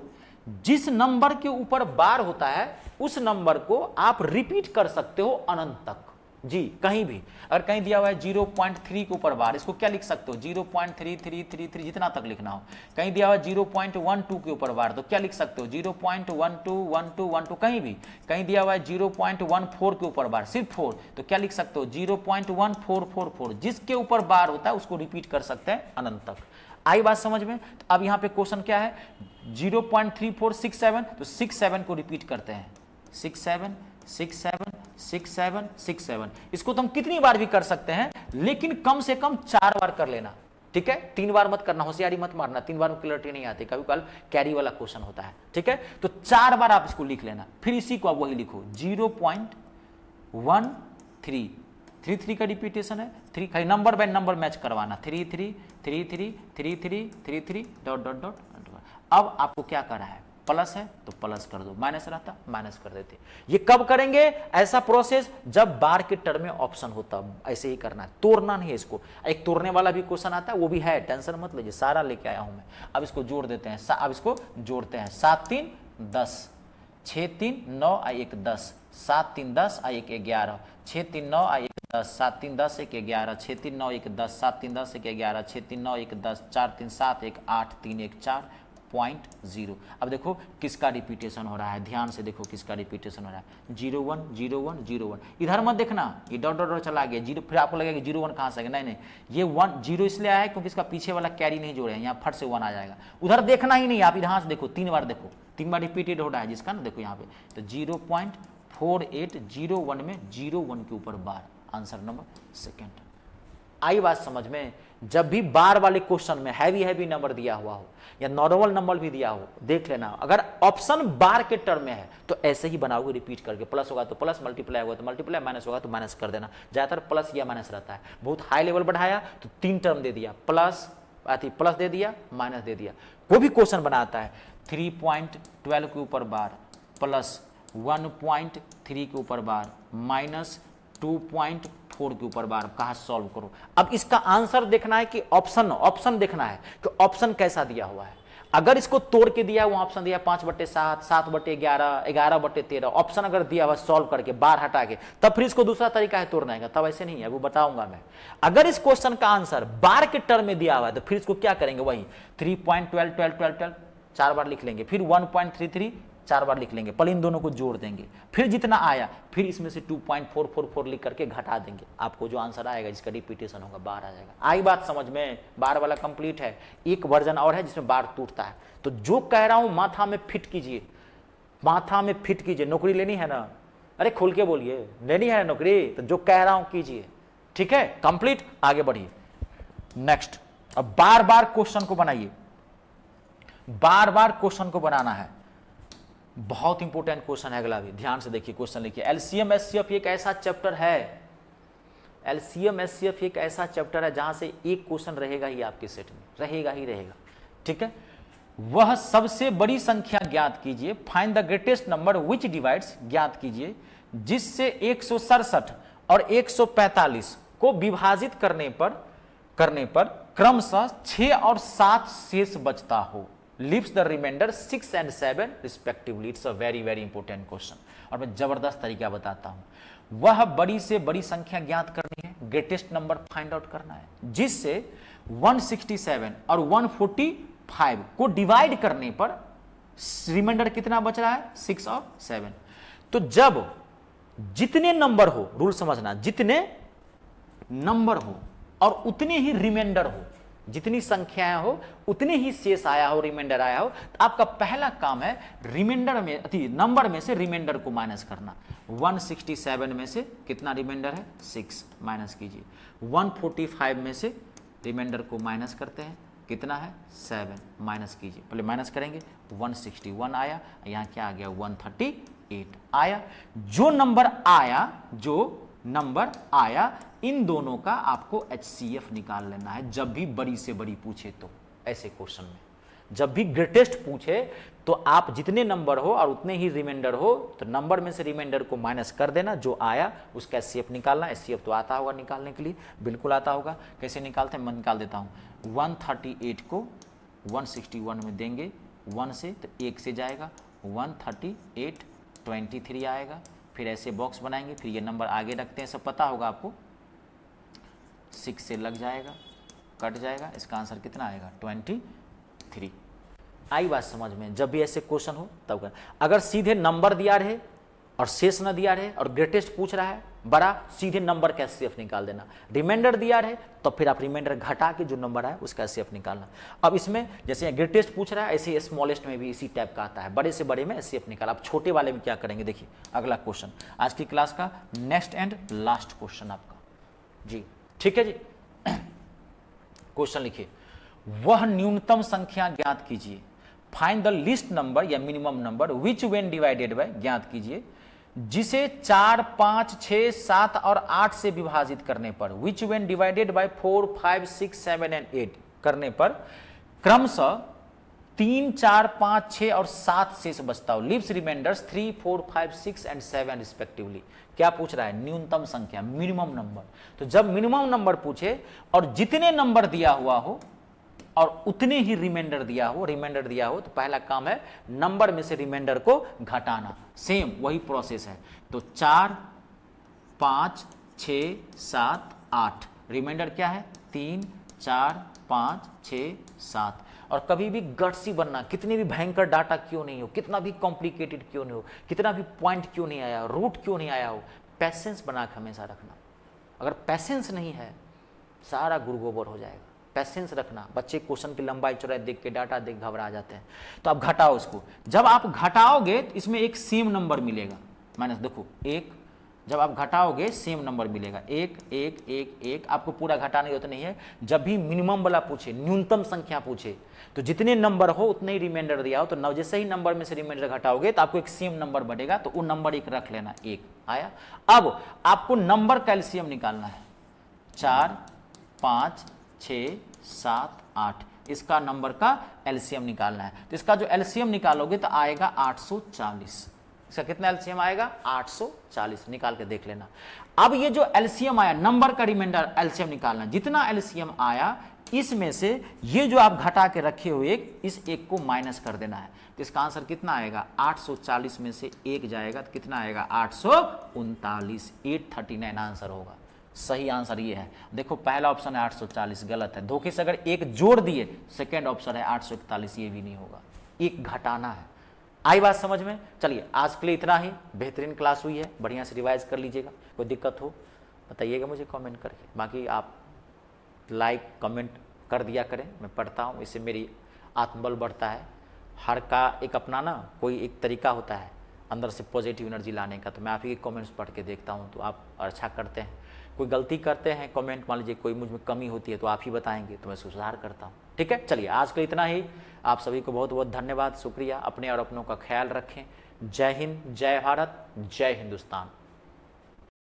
[SPEAKER 1] जिस नंबर के ऊपर बार होता है उस नंबर को आप रिपीट कर सकते हो अनंत तक जी, कहीं भी। अगर कहीं दिया हुआ है 0.3 के ऊपर बार, इसको क्या लिख सकते हो 0.3333 जितना तक लिखना हो। कहीं दिया हुआ है 0.12 के ऊपर बार, तो क्या लिख सकते हो 0.121212 कहीं भी। कहीं दिया हुआ है 0.14 के ऊपर बार, सिर्फ 4, तो क्या लिख सकते हो 0.1444। जिसके ऊपर बार होता है उसको रिपीट कर सकते हैं अनंत तक। आई बात समझ में? तो अब यहां पे क्वेश्चन क्या है 0.3467, तो 67 को रिपीट करते हैं, 67 67 67 67। इसको तो हम कितनी बार भी कर सकते हैं, लेकिन कम से कम 4 बार कर लेना, ठीक है। 3 बार मत करना, होशियारी मत मारना, 3 बार में क्लैरिटी नहीं आती, कभी कल कैरी वाला क्वेश्चन होता है, ठीक है। तो 4 बार आप इसको लिख लेना, फिर इसी को आप वही लिखो 0.13 33 का रिपीटेशन है, 3 खाली नंबर बाय नंबर मैच करवाना, 33 33 33 33 डॉट डॉट डॉट। अब आपको क्या करना है, प्लस है तो प्लस कर दो, माइनस रहता माइनस कर देते। ये कब करेंगे ऐसा प्रोसेस, जब बार के टर्म में ऑप्शन होता, ऐसे ही करना है, तोड़ना नहीं है इसको। एक तोड़ने वाला भी क्वेश्चन आता है, वो भी है, टेंशन मत लीजिए, सारा लेके आया हूं मैं। अब इसको जोड़ देते हैं, अब इसको जोड़ते हैं, 7 3 10, 6 3 9 और 1 10, 7 3 10 और 1 11, 6 3 9 और 1 10, 7 3 10 1 11, 6 3 9 1 10, 7 3 10 1 11, 6 3 9 1 10, 4 3 7 1 8 3 1 4.0। अब देखो किसका रिपीटेशन हो रहा है, ध्यान से देखो किसका रिपीटेशन हो रहा है, 0 1 0 1 0 1। इधर मत देखना, ये डॉट डॉट चला गया जीरो, फिर आपको लगेगा 0 1 कहाँ से आएगा, नहीं नहीं, ये 1 0 इसलिए आया है क्योंकि इसका पीछे वाला कैरी नहीं जोड़े हैं, यहाँ फट से 1 आ जाएगा। उधर देखना ही नहीं, आप यहाँ से देखो 3 बार देखो, 3 बार रिपीटेड हो रहा है जिसका ना, देखो यहाँ पे तो 0.4801 में 01 के ऊपर बार, आंसर नंबर सेकेंड। आई बात समझ में। जब भी बार वाले क्वेश्चन में हैवी नंबर दिया हुआ हो या नॉर्मल नंबर भी दिया हो, देख लेना अगर ऑप्शन बार के टर्म में है तो ऐसे ही बनाओगे रिपीट करके, प्लस होगा तो प्लस, मल्टीप्लाई होगा तो मल्टीप्लाई, माइनस होगा तो माइनस कर देना। ज्यादातर प्लस या माइनस रहता है। बहुत हाई लेवल बढ़ाया तो 3 टर्म दे दिया, प्लस दे दिया, माइनस दे दिया। कोई भी क्वेश्चन बनाता है 3.12 के ऊपर बार, प्लस 1.3 के ऊपर बार, माइनस 2.4 के ऊपर बार, कहा सॉल्व करो। अब इसका आंसर देखना है कि ऑप्शन देखना है कि ऑप्शन कैसा दिया हुआ है। अगर इसको तोड़ के दिया हुआ ऑप्शन दिया 5/7, 7/11, 11/13, ऑप्शन अगर दिया हुआ सॉल्व करके बार हटा के, तब फिर इसको दूसरा तरीका है तोड़ने का, तब ऐसे नहीं है, वो बताऊंगा मैं। अगर इस क्वेश्चन का आंसर बार के टर्म में दिया हुआ है तो फिर इसको क्या करेंगे, वही 3.12 4 बार लिख लेंगे, फिर 1.33 4 बार लिख लेंगे, पहले इन दोनों को जोड़ देंगे, फिर जितना आया फिर इसमें से 2.444 लिख करके घटा देंगे, आपको जो आंसर आएगा जिसका रिपीटेशन होगा बार आ जाएगा। आई बात समझ में। बार वाला कंप्लीट है। एक वर्जन और है जिसमें बार टूटता है, तो जो कह रहा हूं माथा में फिट कीजिए, माथा में फिट कीजिए। नौकरी लेनी है ना, अरे खुल के बोलिए, लेनी है नौकरी तो जो कह रहा हूं कीजिए, ठीक है। कंप्लीट, आगे बढ़िए नेक्स्ट। अब बार बार क्वेश्चन को बनाइए, बार बार क्वेश्चन को बनाना है। बहुत इंपॉर्टेंट क्वेश्चन है अगला भी, ध्यान से देखिए क्वेश्चन लिखिए। एलसीएम एचसीएफ एक ऐसा चैप्टर है, एलसीएम एचसीएफ एक ऐसा चैप्टर है जहां से एक क्वेश्चन रहेगा ही आपके सेट में, रहेगा ही रहेगा, ठीक है। वह सबसे बड़ी संख्या ज्ञात कीजिए, find the greatest number which divides, ज्ञात कीजिए जिससे 167 और 145 को विभाजित करने पर क्रमशः 6 और 7 शेष बचता हो। Leaves the remainder 6 and 7 respectively. It's a very important question। और मैं जबरदस्त तरीका बताता हूं। वह बड़ी से बड़ी संख्या ज्ञात करनी है, ग्रेटेस्ट नंबर फाइंड आउट करना है, जिससे 167 और 145 को डिवाइड करने पर रिमाइंडर कितना बच रहा है, 6 और 7। तो जब जितने नंबर हो, रूल समझना, जितने नंबर हो और उतने ही रिमाइंडर हो, जितनी संख्याएं हो उतने ही शेष आया हो, रिमाइंडर आया हो, तो आपका पहला काम है रिमाइंडर में, नंबर में से रिमाइंडर को माइनस करना। 167 में से कितना रिमाइंडर है, 6, माइनस कीजिए। 145 में से रिमाइंडर को माइनस करते हैं, कितना है, 7, माइनस कीजिए। पहले माइनस करेंगे, 161 आया, यहाँ क्या आ गया, 138 आया। जो नंबर आया इन दोनों का आपको HCF निकाल लेना है। जब भी बड़ी से बड़ी पूछे तो, ऐसे क्वेश्चन में जब भी ग्रेटेस्ट पूछे तो आप जितने नंबर हो और उतने ही रिमाइंडर हो, तो नंबर में से रिमाइंडर को माइनस कर देना, जो आया उसका HCF निकालना। HCF तो आता होगा निकालने के लिए, बिल्कुल आता होगा। कैसे निकालते हैं, मैं निकाल देता हूँ। 138 को 161 में देंगे 1 से, तो 1 से जाएगा, 138 23 आएगा। फिर ऐसे बॉक्स बनाएंगे, फिर ये नंबर आगे रखते हैं, सब पता होगा आपको। 6 से लग जाएगा, कट जाएगा, इसका आंसर कितना आएगा, 23। आई बात समझ में। जब भी ऐसे क्वेश्चन हो तब कर। अगर सीधे नंबर दिया रहे और शेष न दिया रहे और ग्रेटेस्ट पूछ रहा है बड़ा, सीधे नंबर का HCF निकाल देना। रिमाइंडर दिया रहे तो फिर आप रिमाइंडर घटा के जो नंबर आए उसका HCF निकालना। अब इसमें जैसे ग्रेटेस्ट पूछ रहा है, ऐसे स्मॉलेस्ट में भी इसी टाइप का आता है, बड़े से बड़े में HCF निकाला। अब छोटे वाले में क्या करेंगे, देखिए अगला क्वेश्चन, आज की क्लास का नेक्स्ट एंड लास्ट क्वेश्चन आपका जी, ठीक है जी। क्वेश्चन लिखिए, वह न्यूनतम संख्या ज्ञात कीजिए, फाइंड द लीस्ट नंबर या minimum number which when divided by, ज्ञात कीजिए जिसे 4, 5, 6, 7 और 8 से विभाजित करने पर, विच व्हेन डिवाइडेड बाय 4, 5, 6, 7 एंड 8 करने पर क्रमशः 3, 4, 5, 6 और 7 शेष बचता हो। Leaves remainders 3, 4, 5, 6 and 7 respectively. क्या पूछ रहा है, न्यूनतम संख्या, मिनिमम नंबर। तो जब मिनिमम नंबर पूछे और जितने नंबर दिया हुआ हो और उतने ही रिमाइंडर दिया हो तो पहला काम है नंबर में से रिमाइंडर को घटाना। सेम वही प्रोसेस है। तो 4 5 6 7 8 रिमाइंडर क्या है 3 4 5 6 7। और कभी भी गट्सी बनना, कितनी भी भयंकर डाटा क्यों नहीं हो, कितना भी कॉम्प्लिकेटेड क्यों नहीं हो, कितना भी पॉइंट क्यों नहीं आया, रूट क्यों नहीं आया हो, पैसेंस बना के हमेशा रखना। अगर पैसेंस नहीं है सारा गुड़गोबर हो जाएगा। पैसेंस रखना। बच्चे क्वेश्चन की लंबाई चौड़ाई देख के डाटा देख घबरा जाते हैं। तो आप घटाओ उसको। जब आप घटाओगे तो इसमें एक सेम नंबर मिलेगा। माइनस देखो 1, जब आप घटाओगे सेम नंबर मिलेगा 1 1 1 1। आपको पूरा घटाने की जरूरत नहीं है। जब भी मिनिमम वाला पूछे, न्यूनतम संख्या पूछे, तो जितने नंबर हो उतने ही रिमाइंडर दिया हो, तो जैसे ही नंबर में से रिमाइंडर घटाओगे तो आपको एक सेम नंबर बढ़ेगा, तो वो नंबर एक रख लेना, 1 आया। अब आपको नंबर का एलसीएम निकालना है। 4 5 6 7 8 इसका नंबर का एलसीएम निकालना है। तो इसका जो एलसीएम निकालोगे तो आएगा 840। इसका कितना एलसीएम आएगा 840। निकाल के देख लेना। अब ये जो एलसीएम आया, नंबर का रिमाइंडर एलसीएम निकालना। जितना एलसीएम आया इसमें से ये जो आप घटा के रखे हो इस एक को माइनस कर देना है। तो इसका आंसर कितना आएगा 840 में से 1 जाएगा तो कितना आएगा 839। 839 आंसर होगा। सही आंसर ये है। देखो पहला ऑप्शन है 840 गलत है। धोखे से अगर 1 जोड़ दिए, सेकेंड ऑप्शन है 841, ये भी नहीं होगा। 1 घटाना है। आई बात समझ में? चलिए आज के लिए इतना ही। बेहतरीन क्लास हुई है, बढ़िया से रिवाइज कर लीजिएगा। कोई दिक्कत हो बताइएगा मुझे कमेंट करके। बाकी आप लाइक कमेंट कर दिया करें, मैं पढ़ता हूँ, इससे मेरी आत्मबल बढ़ता है। हर का एक अपना ना कोई एक तरीका होता है अंदर से पॉजिटिव एनर्जी लाने का। तो मैं आप ही के कमेंट्स पढ़ के देखता हूँ, तो आप अच्छा करते हैं। कोई गलती करते हैं कमेंट, मान लीजिए कोई मुझ में कमी होती है तो आप ही बताएंगे तो मैं सुधार करता हूँ। ठीक है, चलिए आज के लिए इतना ही। आप सभी को बहुत बहुत धन्यवाद, शुक्रिया। अपने और अपनों का ख्याल रखें। जय हिंद, जय भारत, जय हिंदुस्तान।